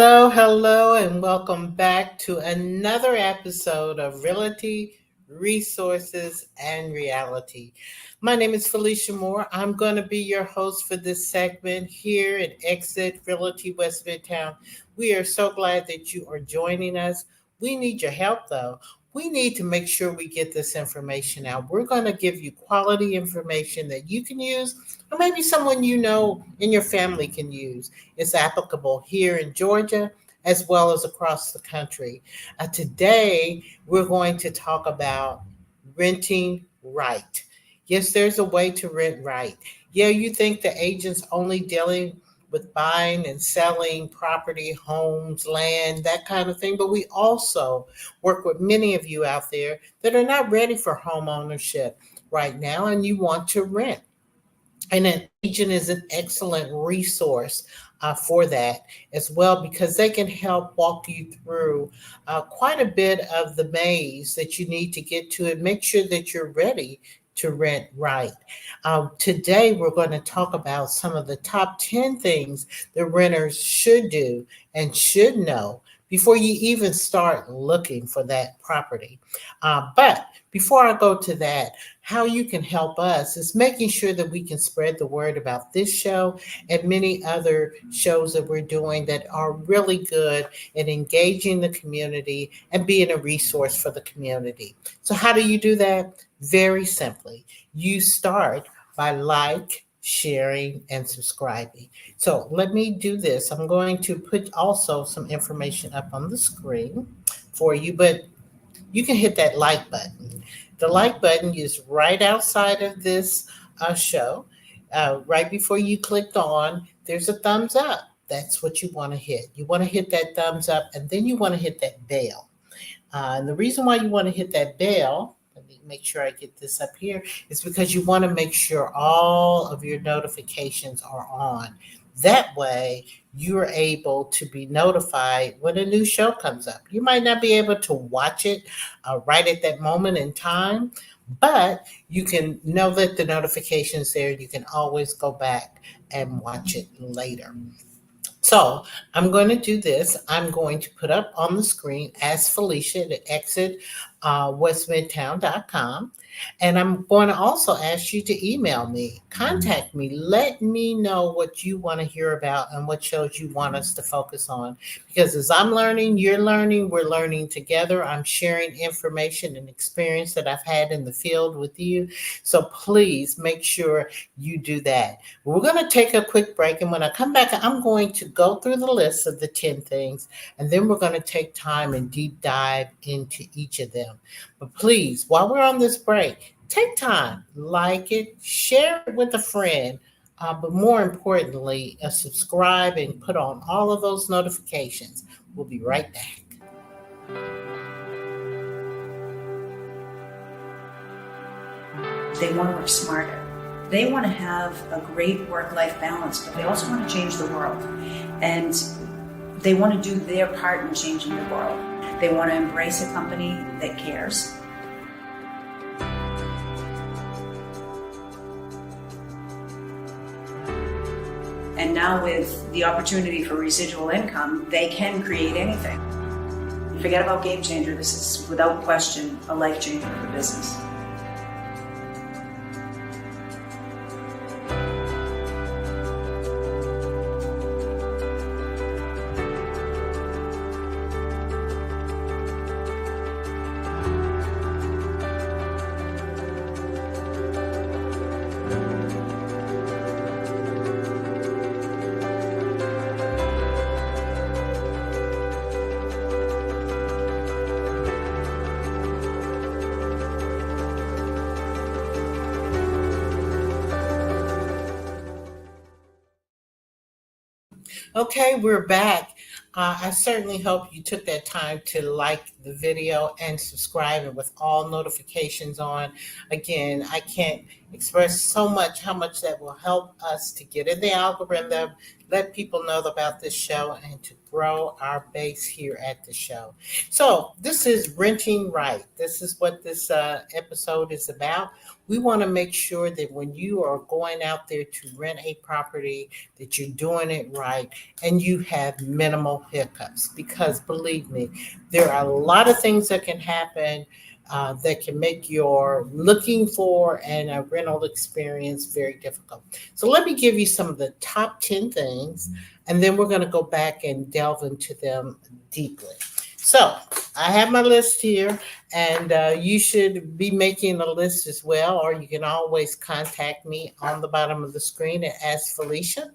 Hello, and welcome back to another episode of Realty, Resources, and Reality. My name is Felicia Moore. I'm going to be your host for this segment here at Exit Realty West Midtown. We are so glad that you are joining us. We need your help, though. We need to make sure we get this information out. We're going to give you quality information that you can use, or maybe someone you know in your family can use. It's applicable here in Georgia as well as across the country. Today, we're going to talk about renting right. Yes, there's a way to rent right. Yeah, you think the agent's only dealing with buying and selling property, homes, land, that kind of thing. But we also work with many of you out there that are not ready for home ownership right now and you want to rent. And an agent is an excellent resource for that as well because they can help walk you through quite a bit of the maze that you need to get to and make sure that you're ready to rent right. Today, we're going to talk about some of the top 10 things that renters should do and should know before you even start looking for that property. But before I go to that, how you can help us is making sure that we can spread the word about this show and many other shows that we're doing that are really good at engaging the community and being a resource for the community. So how do you do that? Very simply, you start by sharing, and subscribing. So let me do this. I'm going to put also some information up on the screen for you, but you can hit that like button. The like button is right outside of this show. Right before you clicked on, there's a thumbs up. That's what you want to hit. You want to hit that thumbs up, and then you want to hit that bell. And the reason why you want to hit that bell, let me make sure I get this up here, is because you want to make sure all of your notifications are on. That way, you're able to be notified when a new show comes up. You might not be able to watch it right at that moment in time, but you can know that the notification's there. You can always go back and watch it later. So I'm going to do this. I'm going to put up on the screen Ask Felicia at exit westmidtown.com. And I'm going to also ask you to email me, contact me, let me know what you want to hear about and what shows you want us to focus on. Because as I'm learning, you're learning, we're learning together. I'm sharing information and experience that I've had in the field with you. So please make sure you do that. We're going to take a quick break. And when I come back, I'm going to go through the list of the 10 things. And then we're going to take time and deep dive into each of them. But please, while we're on this break, take time, like it, share it with a friend, but more importantly, subscribe and put on all of those notifications. We'll be right back. They want to work smarter. They want to have a great work-life balance, but they also want to change the world. And they want to do their part in changing the world. They want to embrace a company that cares. And now with the opportunity for residual income, they can create anything. Forget about game changer. This is without question a life changer for the business. Okay, we're back. I certainly hope you took that time to like the video and subscribe and with all notifications on. Again, I can't express so much how much that will help us to get in the algorithm, let people know about this show, and to grow our base here at the show. So this is renting right. This is what this episode is about. We want to make sure that when you are going out there to rent a property, that you're doing it right and you have minimal no hiccups, because believe me, there are a lot of things that can happen that can make your looking for and a rental experience very difficult. So let me give you some of the top 10 things, and then we're going to go back and delve into them deeply. So I have my list here, and you should be making a list as well, or you can always contact me on the bottom of the screen at Ask Felicia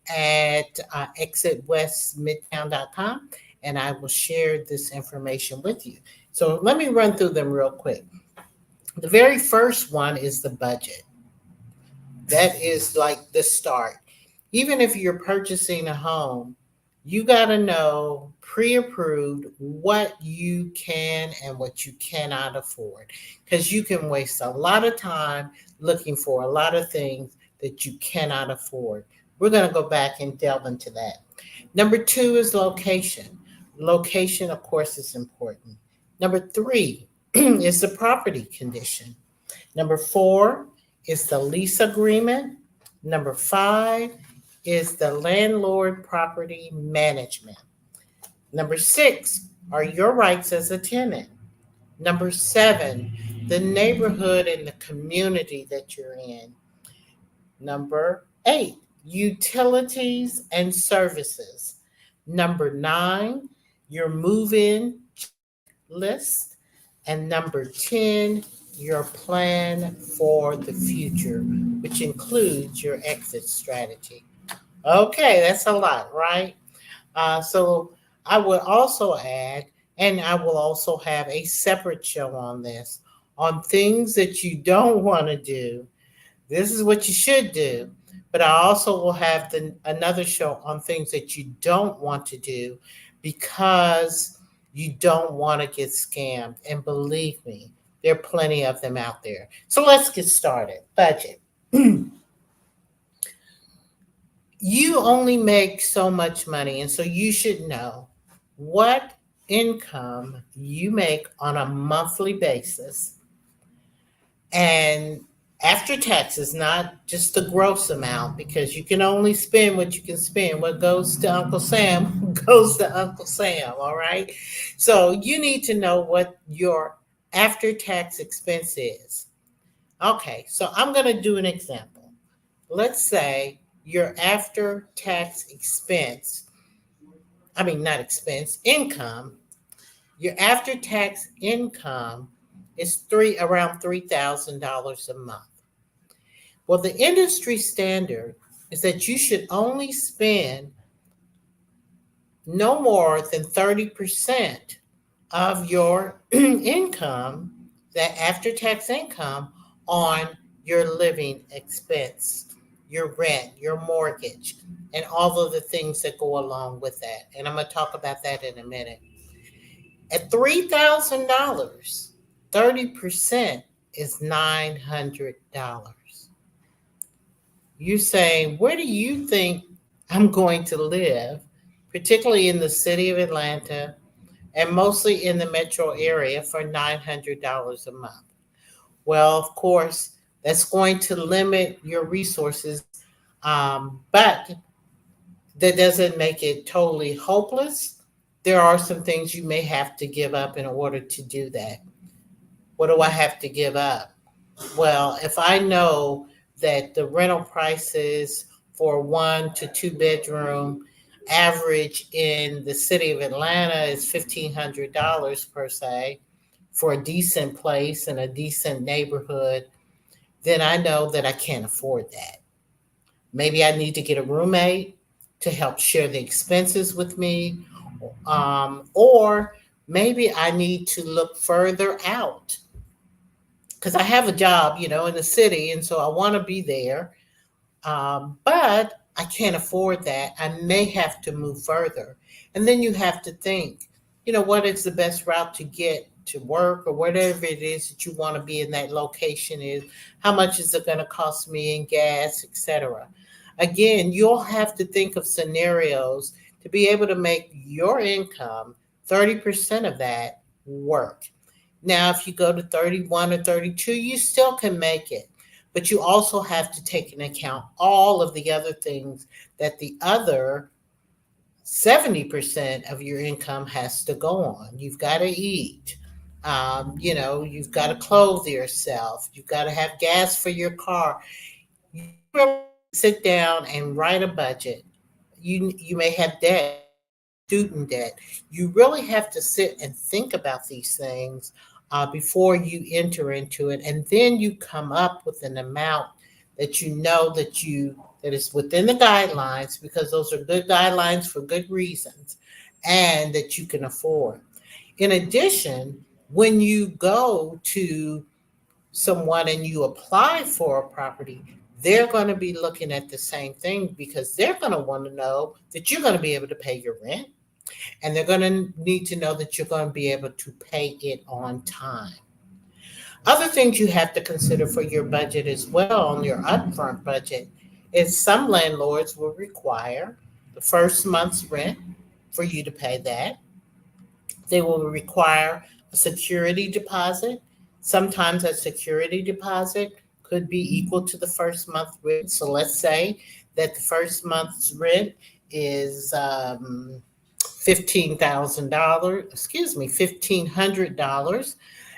at exitwestmidtown.com, and I will share this information with you. So let me run through them real quick. The very first one is the budget. That is like the start. Even if you're purchasing a home, you got to know pre-approved what you can and what you cannot afford, because you can waste a lot of time looking for a lot of things that you cannot afford. We're going to go back and delve into that. Number two is location. Location, of course, is important. Number three is the property condition. Number four is the lease agreement. Number five is the landlord property management. Number six are your rights as a tenant. Number seven, the neighborhood and the community that you're in. Number eight, utilities and services. Number nine, your move-in list. And number 10, your plan for the future, which includes your exit strategy. Okay, that's a lot, right? So I would also add, and I will also have a separate show on this, on things that you don't want to do. This is what you should do. But I also will have another show on things that you don't want to do because you don't want to get scammed. And believe me, there are plenty of them out there. So let's get started. Budget. You only make so much money, and so you should know what income you make on a monthly basis, and after taxes, not just the gross amount, because you can only spend what you can spend. What goes to Uncle Sam goes to Uncle Sam, all right? So you need to know what your after tax expense is. Okay, so I'm going to do an example. Let's say your after tax expense, not expense, income, your after tax income is around $3,000 a month. Well, the industry standard is that you should only spend no more than 30% of your income, that after tax income, on your living expense, your rent, your mortgage, and all of the things that go along with that. And I'm going to talk about that in a minute. At $3,000, 30% is $900. You're saying, where do you think I'm going to live, particularly in the city of Atlanta and mostly in the metro area, for $900 a month? Well, of course, that's going to limit your resources, but that doesn't make it totally hopeless. There are some things you may have to give up in order to do that. What do I have to give up? Well, if I know that the rental prices for 1 to 2 bedroom average in the city of Atlanta is $1,500 per se for a decent place and a decent neighborhood, then I know that I can't afford that. Maybe I need to get a roommate to help share the expenses with me, or maybe I need to look further out because I have a job, in the city, and so I want to be there, but I can't afford that. I may have to move further. And then you have to think, what is the best route to get to work, or whatever it is that you want to be in that location is. How much is it going to cost me in gas, etc. Again, you'll have to think of scenarios to be able to make your income, 30% of that, work. Now, if you go to 31 or 32, you still can make it. But you also have to take into account all of the other things that the other 70% of your income has to go on. You've got to eat. You've got to clothe yourself. You've got to have gas for your car. You really sit down and write a budget. You may have debt, student debt. You really have to sit and think about these things before you enter into it, and then you come up with an amount that you know that is within the guidelines, because those are good guidelines for good reasons, and that you can afford. In addition, when you go to someone and you apply for a property, they're going to be looking at the same thing, because they're going to want to know that you're going to be able to pay your rent, and they're going to need to know that you're going to be able to pay it on time. Other things you have to consider for your budget as well, on your upfront budget, is some landlords will require the first month's rent for you to pay that. They will require a security deposit. Sometimes a security deposit could be equal to the first month rent. So let's say that the first month's rent is $15,000, $1,500.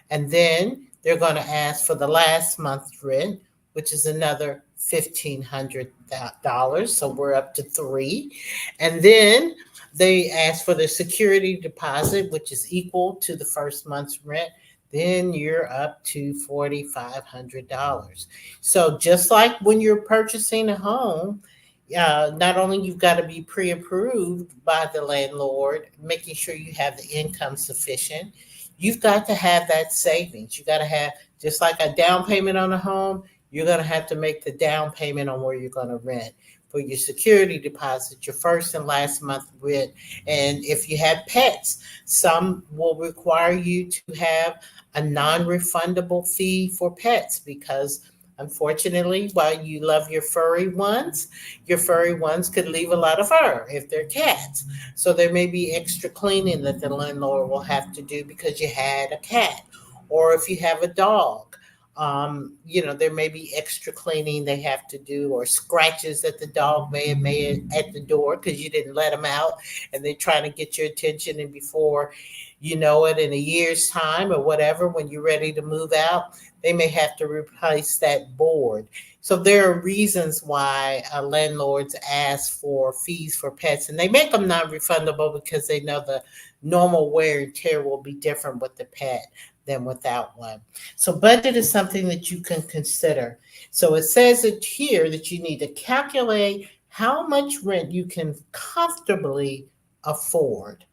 And then they're going to ask for the last month's rent, which is another $1,500. So we're up to three. And then they ask for the security deposit, which is equal to the first month's rent. Then you're up to $4,500. So just like when you're purchasing a home, not only you've got to be pre-approved by the landlord, making sure you have the income sufficient, you've got to have that savings. You got to have, just like a down payment on a home, you're going to have to make the down payment on where you're going to rent. For your security deposit, your first and last month rent. And if you have pets, some will require you to have a non-refundable fee for pets, because unfortunately, while you love your furry ones could leave a lot of fur if they're cats. So there may be extra cleaning that the landlord will have to do because you had a cat. Or if you have a dog, there may be extra cleaning they have to do, or scratches that the dog may have made at the door because you didn't let them out, and they're trying to get your attention. And before you know it, in a year's time or whatever, when you're ready to move out, they may have to replace that board. So there are reasons why landlords ask for fees for pets, and they make them non-refundable because they know the normal wear and tear will be different with the pet than without one. So budget is something that you can consider. So it says it here that you need to calculate how much rent you can comfortably afford.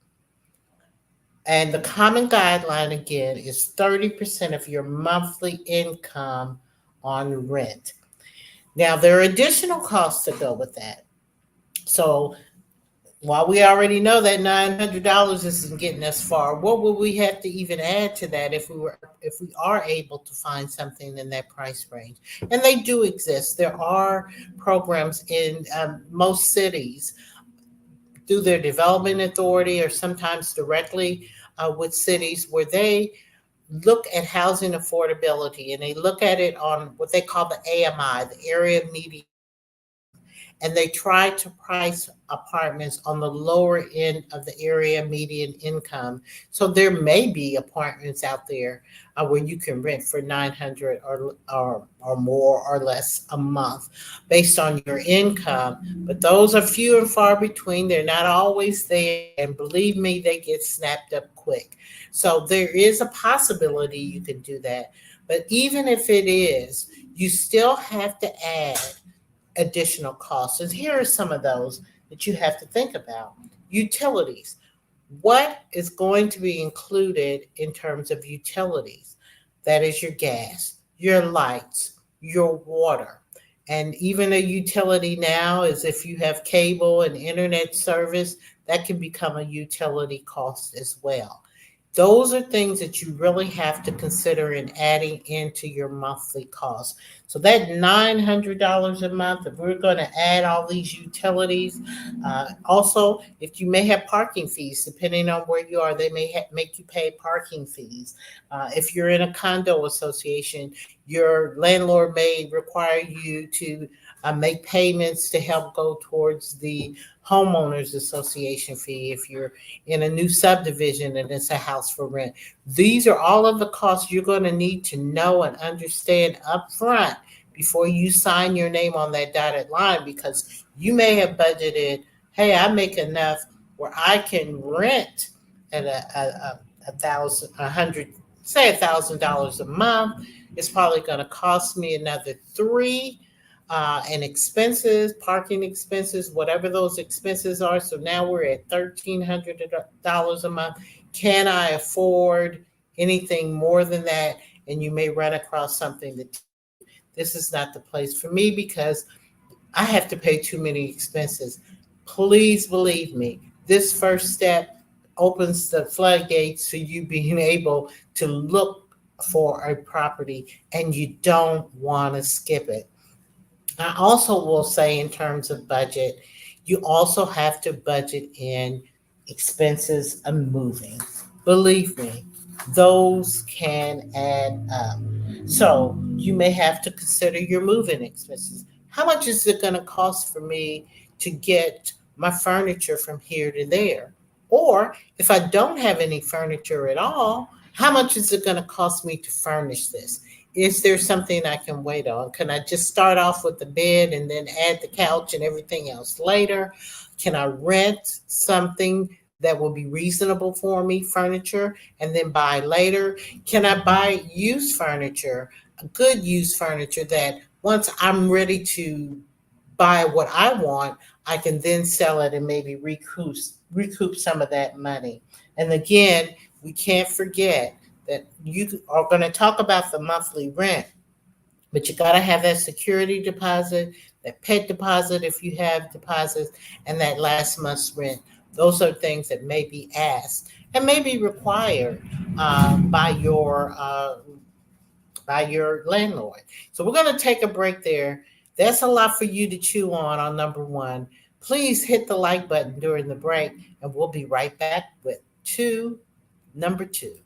And the common guideline again is 30% of your monthly income on rent. Now there are additional costs to go with that. So while we already know that $900 isn't getting us far, what would we have to even add to that if we are able to find something in that price range? And they do exist. There are programs in most cities through their development authority, or sometimes directly with cities, where they look at housing affordability, and they look at it on what they call the AMI, the area median, and they try to price apartments on the lower end of the area median income. So there may be apartments out there where you can rent for $900 or more or less a month based on your income. But those are few and far between. They're not always there. And believe me, they get snapped up quick. So there is a possibility you can do that. But even if it is, you still have to add additional costs. And here are some of those that you have to think about. Utilities. What is going to be included in terms of utilities? That is your gas, your lights, your water. And even a utility now is, if you have cable and internet service, that can become a utility cost as well. Those are things that you really have to consider in adding into your monthly costs. So that $900 a month, if we're going to add all these utilities, also if you may have parking fees, depending on where you are, they may make you pay parking fees. If you're in a condo association, your landlord may require you to make payments to help go towards the homeowners association fee. If you're in a new subdivision and it's a house for rent, these are all of the costs you're going to need to know and understand up front before you sign your name on that dotted line, because you may have budgeted, hey, I make enough where I can rent at a thousand, a hundred, say $1,000 a month. It's probably going to cost me another three, and expenses, parking expenses, whatever those expenses are. So now we're at $1,300 a month. Can I afford anything more than that? And you may run across something that tells you this is not the place for me because I have to pay too many expenses. Please believe me, this first step opens the floodgates to you being able to look for a property, and you don't want to skip it. I also will say, in terms of budget, you also have to budget in expenses of moving. Believe me, those can add up. So you may have to consider your moving expenses. How much is it going to cost for me to get my furniture from here to there? Or if I don't have any furniture at all, how much is it going to cost me to furnish this? Is there something I can wait on? Can I just start off with the bed and then add the couch and everything else later? Can I rent something that will be reasonable for me, furniture, and then buy later? Can I buy used furniture, good used furniture that once I'm ready to buy what I want, I can then sell it and maybe recoup some of that money. And again, we can't forget that you are going to talk about the monthly rent, but you got to have that security deposit, that pet deposit if you have deposits, and that last month's rent. Those are things that may be asked and may be required by your landlord. So we're going to take a break there. That's a lot for you to chew on number one. Please hit the like button during the break, and we'll be right back with number two.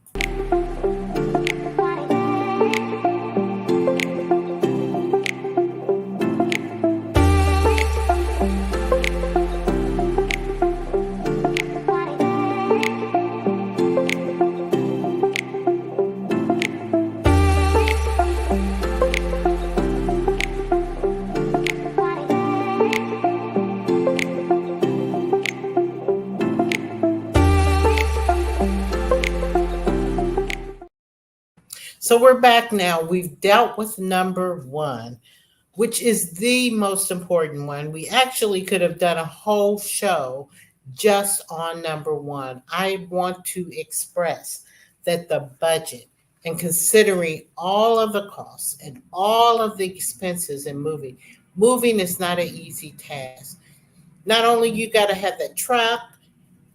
So we're back now. We've dealt with number one, which is the most important one. We actually could have done a whole show just on number one. I want to express that the budget and considering all of the costs and all of the expenses in moving is not an easy task. Not only you got to have that truck,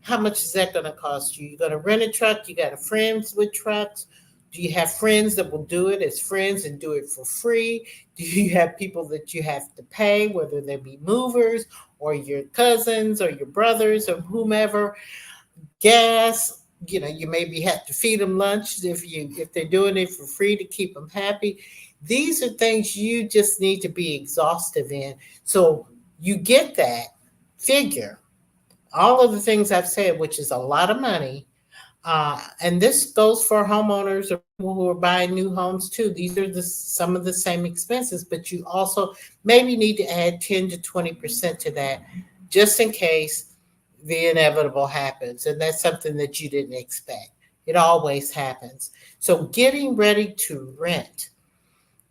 how much is that going to cost you? You're going to rent a truck. You got friends with trucks. Do you have friends that will do it as friends and do it for free? Do you have people that you have to pay, whether they be movers or your cousins or your brothers or whomever? Gas, you maybe have to feed them lunch if they're doing it for free to keep them happy. These are things you just need to be exhaustive in. So you get that figure, all of the things I've said, which is a lot of money. And this goes for homeowners or people who are buying new homes too. These are some of the same expenses, but you also maybe need to add 10 to 20% to that just in case the inevitable happens. And that's something that you didn't expect. It always happens. So getting ready to rent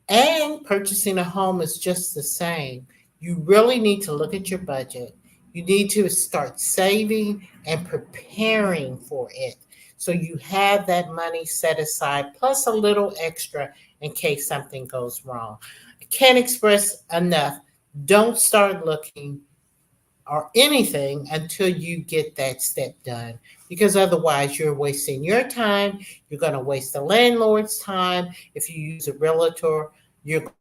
and purchasing a home is just the same. You really need to look at your budget. You need to start saving and preparing for it. So you have that money set aside plus a little extra in case something goes wrong. I can't express enough. Don't start looking or anything until you get that step done, because otherwise you're wasting your time. You're going to waste the landlord's time. If you use a realtor, you're going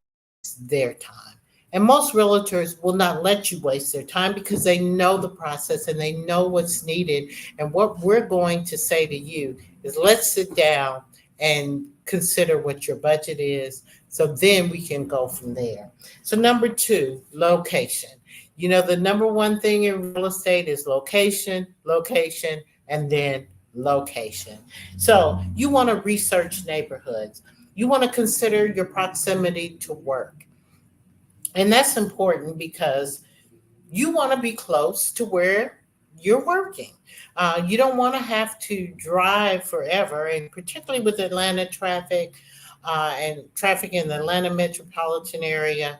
to their time. And most realtors will not let you waste their time because they know the process and they know what's needed. And what we're going to say to you is let's sit down and consider what your budget is. So then we can go from there. So, number two, location. You know, the number one thing in real estate is location, location, and then location. So, you want to research neighborhoods. You want to consider your proximity to work. And that's important because you want to be close to where you're working. You don't want to have to drive forever, and particularly with Atlanta traffic and traffic in the Atlanta metropolitan area,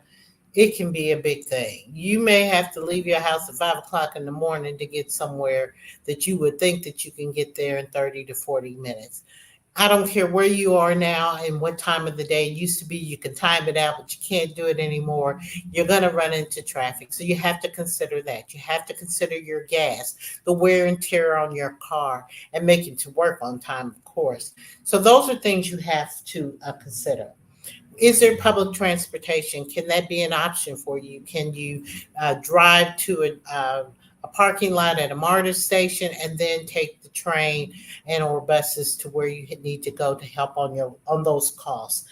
it can be a big thing. You may have to leave your house at 5 o'clock in the morning to get somewhere that you would think that you can get there in 30 to 40 minutes. I don't care where you are now and what time of the day. It used to be you can time it out, but you can't do it anymore. You're going to run into traffic. So you have to consider that. You have to consider your gas, the wear and tear on your car, and make it to work on time, of course. So those are things you have to consider. Is there public transportation? Can that be an option for you? Can you drive to a parking lot at a MARTA station and then take the train and or buses to where you need to go to help on those costs?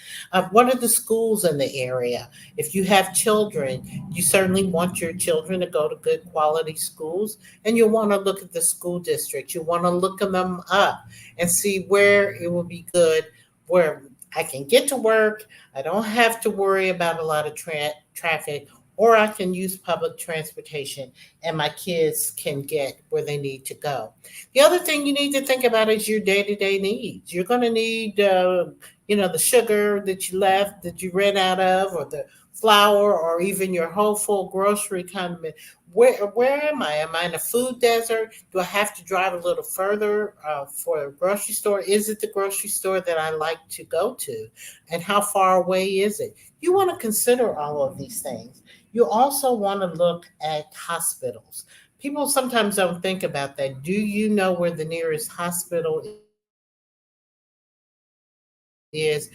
What are the schools in the area? If you have children, you certainly want your children to go to good quality schools, and you want to look at the school district. You want to look them up and see where it will be good, where I can get to work. I don't have to worry about a lot of traffic, or I can use public transportation and my kids can get where they need to go. The other thing you need to think about is your day-to-day needs. You're going to need, the sugar that you left, that you ran out of, or the flour, or even your whole full grocery condiment. Where am I? Am I in a food desert? Do I have to drive a little further for a grocery store? Is it the grocery store that I like to go to? And how far away is it? You want to consider all of these things. You also want to look at hospitals. People sometimes don't think about that. Do you know where the nearest hospital is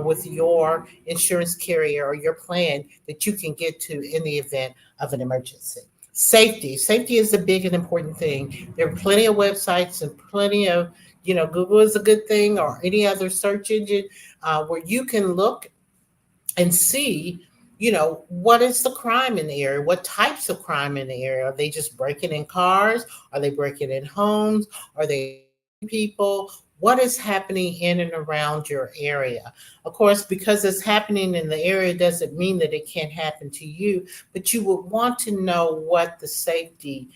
with your insurance carrier or your plan that you can get to in the event of an emergency? Safety is a big and important thing. There are plenty of websites and plenty of, Google is a good thing, or any other search engine where you can look and see, what is the crime in the area? What types of crime in the area? Are they just breaking in cars? Are they breaking in homes? Are they people? What is happening in and around your area? Of course, because it's happening in the area doesn't mean that it can't happen to you, but you would want to know what the safety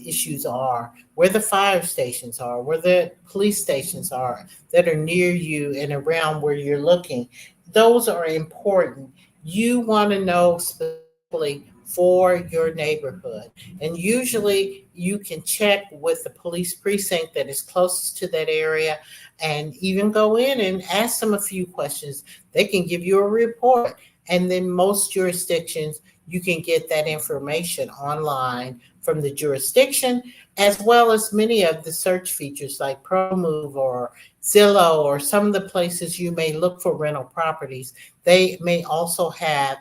issues are, where the fire stations are, where the police stations are that are near you and around where you're looking. Those are important. You want to know specifically for your neighborhood. And usually you can check with the police precinct that is closest to that area and even go in and ask them a few questions. They can give you a report. And then most jurisdictions, you can get that information online from the jurisdiction, as well as many of the search features like ProMove or Zillow, or some of the places you may look for rental properties. They may also have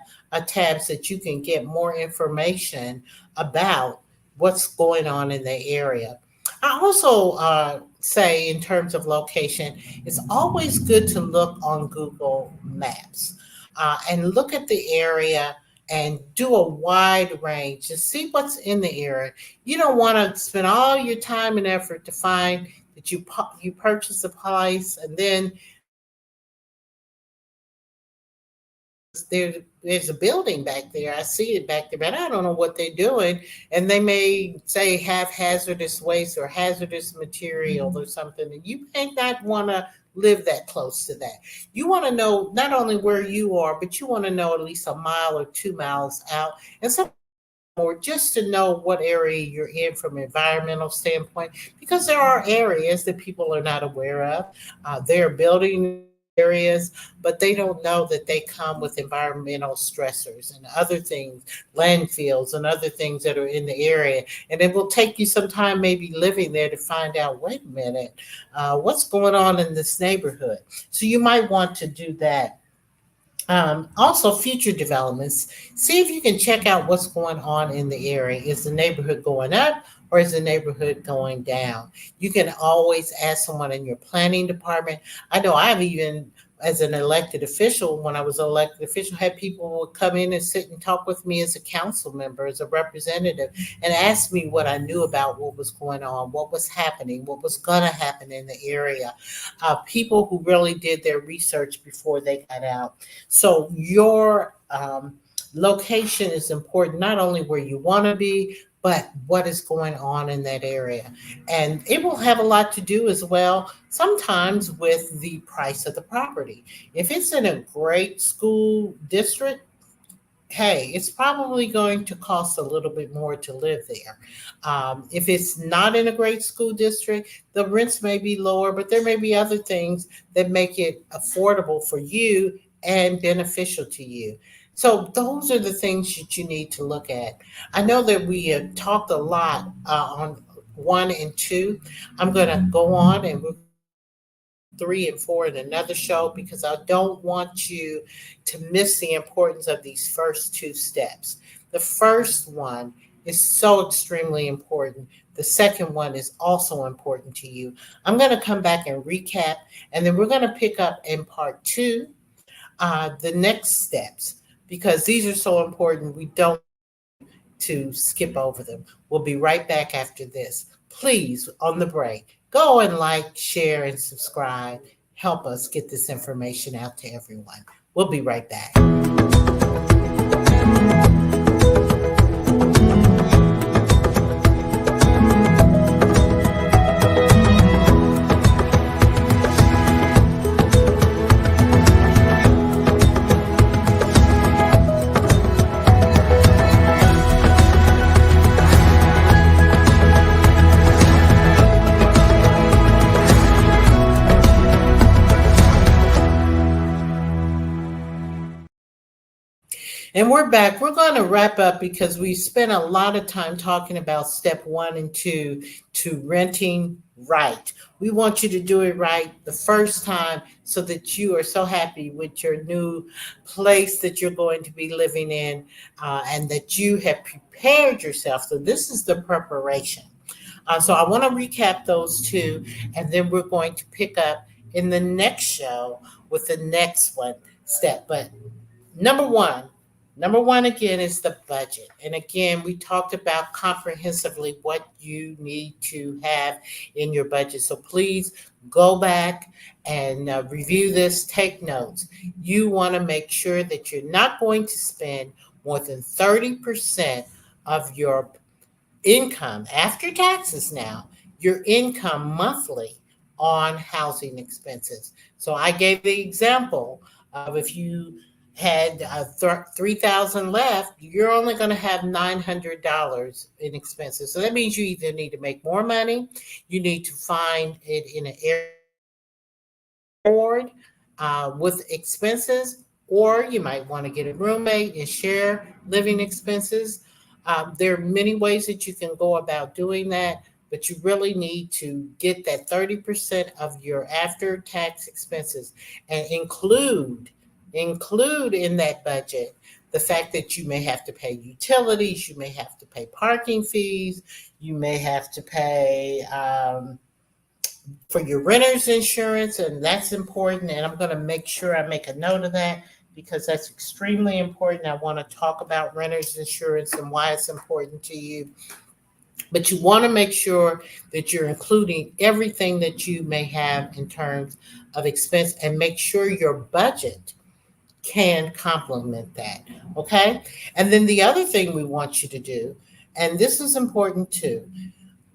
tabs that you can get more information about what's going on in the area. I also say, in terms of location, it's always good to look on Google Maps and look at the area and do a wide range and see what's in the area. You don't want to spend all your time and effort to find that you purchase a place, and then there's a building back there. I see it back there, but I don't know what they're doing. And they may say have hazardous waste or hazardous material or something. And you may not want to live that close to that. You want to know not only where you are, but you want to know at least a mile or 2 miles out. And some more, just to know what area you're in from an environmental standpoint, because there are areas that people are not aware of. They're building areas, but they don't know that they come with environmental stressors and other things, landfills and other things that are in the area. And it will take you some time maybe living there to find out, wait a minute, what's going on in this neighborhood? So you might want to do that. Also, future developments. See if you can check out what's going on in the area. Is the neighborhood going up or is the neighborhood going down? You can always ask someone in your planning department. I know I've even, as an elected official, when I was an elected official, had people who would come in and sit and talk with me as a council member, as a representative, and ask me what I knew about what was going on, what was happening, what was going to happen in the area. People who really did their research before they got out. So your location is important, not only where you want to be, but what is going on in that area. And it will have a lot to do as well, sometimes with the price of the property. If it's in a great school district, hey, it's probably going to cost a little bit more to live there. If it's not in a great school district, the rents may be lower, but there may be other things that make it affordable for you and beneficial to you. So those are the things that you need to look at. I know that we have talked a lot on one and two. I'm going to go on and we're going to talk about three and four in another show because I don't want you to miss the importance of these first two steps. The first one is so extremely important. The second one is also important to you. I'm going to come back and recap, and then we're going to pick up in part two the next steps because these are so important. We don't want you to skip over them. We'll be right back after this. Please, on the break, go and like, share, and subscribe. Help us get this information out to everyone. We'll be right back. And we're back. We're going to wrap up because we spent a lot of time talking about step one and two to renting right. We want you to do it right the first time so that you are so happy with your new place that you're going to be living in and that you have prepared yourself. So, this is the preparation. So, I want to recap those two, and then we're going to pick up in the next show with the next one step. But number one, number one again is the budget. And again, we talked about comprehensively what you need to have in your budget. So please go back and review this, take notes. You want to make sure that you're not going to spend more than 30% of your income after taxes now, your income monthly on housing expenses. So I gave the example of if you had 3,000 left, you're only going to have $900 in expenses. So that means you either need to make more money, you need to find it in an area afford with expenses, or you might want to get a roommate and share living expenses. There are many ways that you can go about doing that, but you really need to get that 30% of your after tax expenses and include in that budget the fact that you may have to pay utilities, you may have to pay parking fees, you may have to pay for your renter's insurance, and that's important. And I'm going to make sure I make a note of that because that's extremely important. I want to talk about renter's insurance and why it's important to you. But you want to make sure that you're including everything that you may have in terms of expense and make sure your budget can complement that. Okay. And then the other thing we want you to do, and this is important too,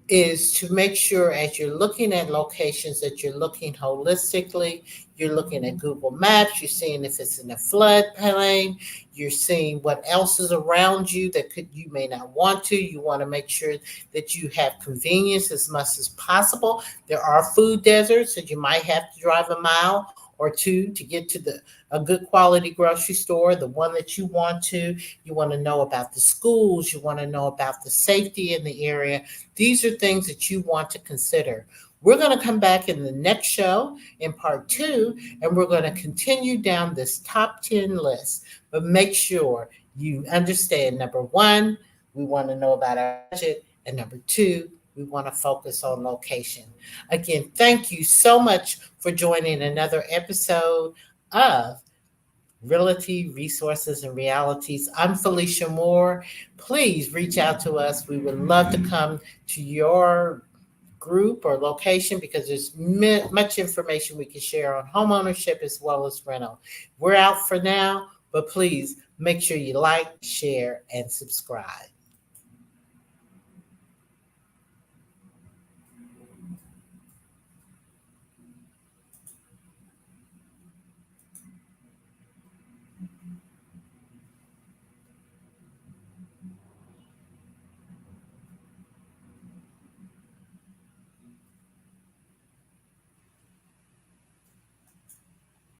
is to make sure as you're looking at locations that you're looking holistically. You're looking at Google Maps, you're seeing if it's in a floodplain, you're seeing what else is around you that could you may not want to. You want to make sure that you have convenience as much as possible. There are food deserts that you might have to drive a mile or two to get to a good quality grocery store, the one that you want to. You want to know about the schools. You want to know about the safety in the area. These are things that you want to consider We're going to come back in the next show in part 2, and we're going to continue down this top 10 list. But make sure you understand, number 1, we want to know about our budget, and number 2, we want to focus on location. Again, thank you so much for joining another episode of Realty, Resources, and Realities. I'm Felicia Moore. Please reach out to us. We would love to come to your group or location because there's much information we can share on homeownership as well as rental. We're out for now, but please make sure you like, share, and subscribe.